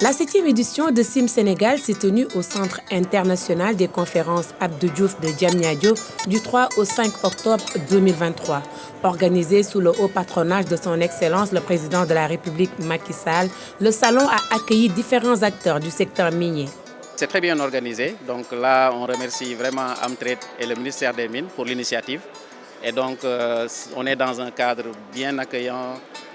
La 7e édition de CIM Sénégal s'est tenue au Centre international des conférences Abdou Diouf de Diamniadio du 3 au 5 octobre 2023. Organisé sous le haut patronage de son Excellence le Président de la République Macky Sall, le salon a accueilli différents acteurs du secteur minier. C'est très bien organisé, donc là on remercie vraiment Amtrade et le ministère des Mines pour l'initiative. Et donc on est dans un cadre bien accueillant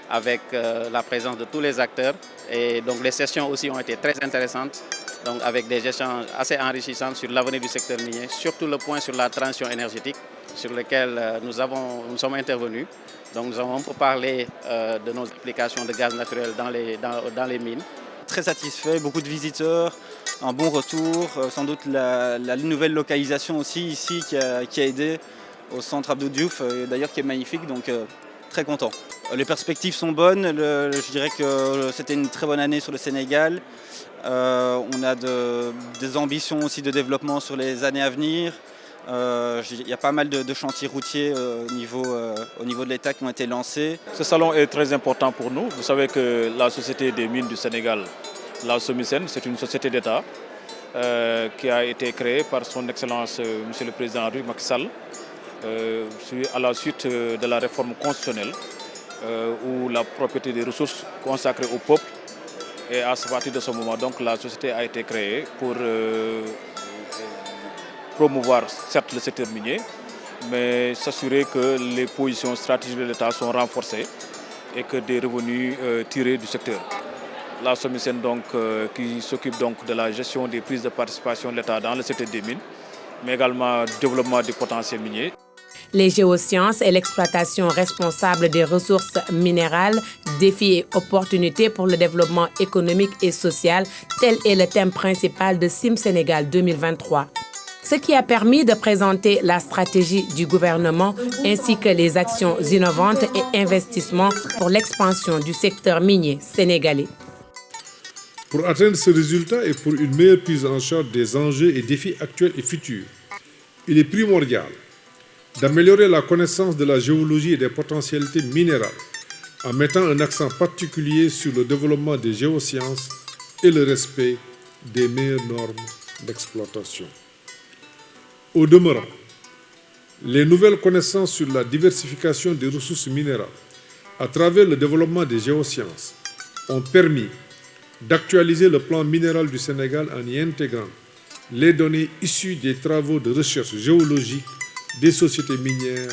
avec la présence de tous les acteurs. Et donc les sessions aussi ont été très intéressantes, donc avec des échanges assez enrichissants sur l'avenir du secteur minier, surtout le point sur la transition énergétique sur lequel nous sommes intervenus. Donc nous avons un peu parlé de nos applications de gaz naturel dans les mines. Très satisfait, beaucoup de visiteurs, un bon retour, sans doute la nouvelle localisation aussi ici qui a aidé au centre Abdou Diouf, d'ailleurs qui est magnifique, donc très content. Les perspectives sont bonnes, je dirais que c'était une très bonne année sur le Sénégal. On a des ambitions aussi de développement sur les années à venir. Il y a pas mal de chantiers routiers au niveau de l'État qui ont été lancés. Ce salon est très important pour nous. Vous savez que la Société des mines du Sénégal, la SOMISEN, c'est une société d'État qui a été créée par son Excellence Monsieur le Président Macky Sall à la suite de la réforme constitutionnelle où la propriété des ressources consacrée au peuple. Et à partir de ce moment, donc, la société a été créée pour promouvoir certes le secteur minier, mais s'assurer que les positions stratégiques de l'État sont renforcées et que des revenus tirés du secteur. La SOMISEN donc, qui s'occupe donc de la gestion des prises de participation de l'État dans le secteur des mines, mais également du développement du potentiel minier. Les géosciences et l'exploitation responsable des ressources minérales, défis et opportunités pour le développement économique et social, tel est le thème principal de CIM Sénégal 2023. Ce qui a permis de présenter la stratégie du gouvernement ainsi que les actions innovantes et investissements pour l'expansion du secteur minier sénégalais. Pour atteindre ce résultat et pour une meilleure prise en charge des enjeux et défis actuels et futurs, il est primordial d'améliorer la connaissance de la géologie et des potentialités minérales en mettant un accent particulier sur le développement des géosciences et le respect des meilleures normes d'exploitation. Au demeurant, les nouvelles connaissances sur la diversification des ressources minérales à travers le développement des géosciences ont permis d'actualiser le plan minéral du Sénégal en y intégrant les données issues des travaux de recherche géologique des sociétés minières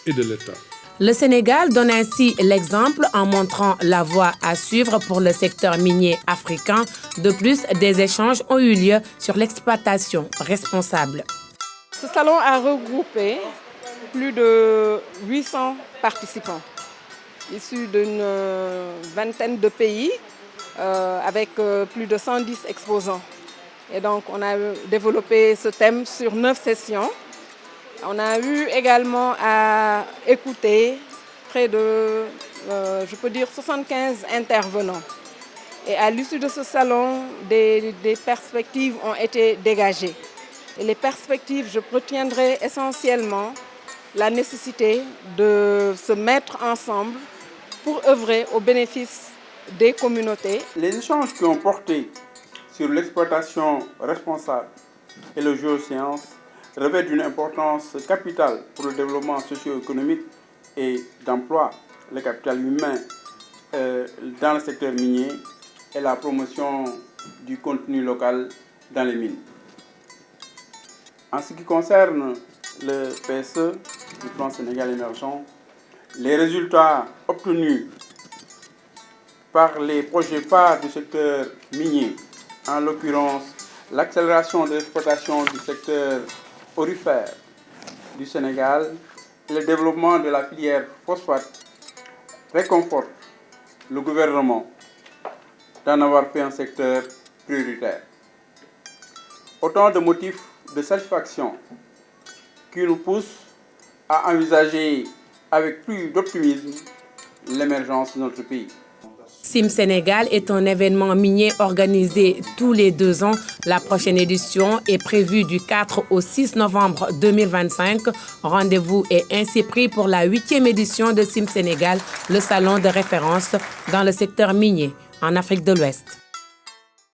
et de l'État. Le Sénégal donne ainsi l'exemple en montrant la voie à suivre pour le secteur minier africain. De plus, des échanges ont eu lieu sur l'exploitation responsable. Ce salon a regroupé plus de 800 participants issus d'une vingtaine de pays avec plus de 110 exposants. Et donc on a développé ce thème sur 9 sessions. On a eu également à écouter près de, je peux dire, 75 intervenants. Et à l'issue de ce salon, des perspectives ont été dégagées. Et les perspectives, je retiendrai essentiellement la nécessité de se mettre ensemble pour œuvrer au bénéfice des communautés. Les échanges qui ont porté sur l'exploitation responsable et le géosciences revêtent d'une importance capitale pour le développement socio-économique et d'emploi, le capital humain dans le secteur minier et la promotion du contenu local dans les mines. En ce qui concerne le PSE, le plan Sénégal émergent, les résultats obtenus par les projets phares du secteur minier, en l'occurrence l'accélération de l'exploitation du secteur aurifère du Sénégal et le développement de la filière phosphate réconfortent le gouvernement d'en avoir fait un secteur prioritaire. Autant de motifs de satisfaction qui nous poussent à envisager avec plus d'optimisme l'émergence de notre pays. CIM Sénégal est un événement minier organisé tous les 2 ans. La prochaine édition est prévue du 4 au 6 novembre 2025. Rendez-vous est ainsi pris pour la 8e édition de CIM Sénégal, le salon de référence dans le secteur minier en Afrique de l'Ouest.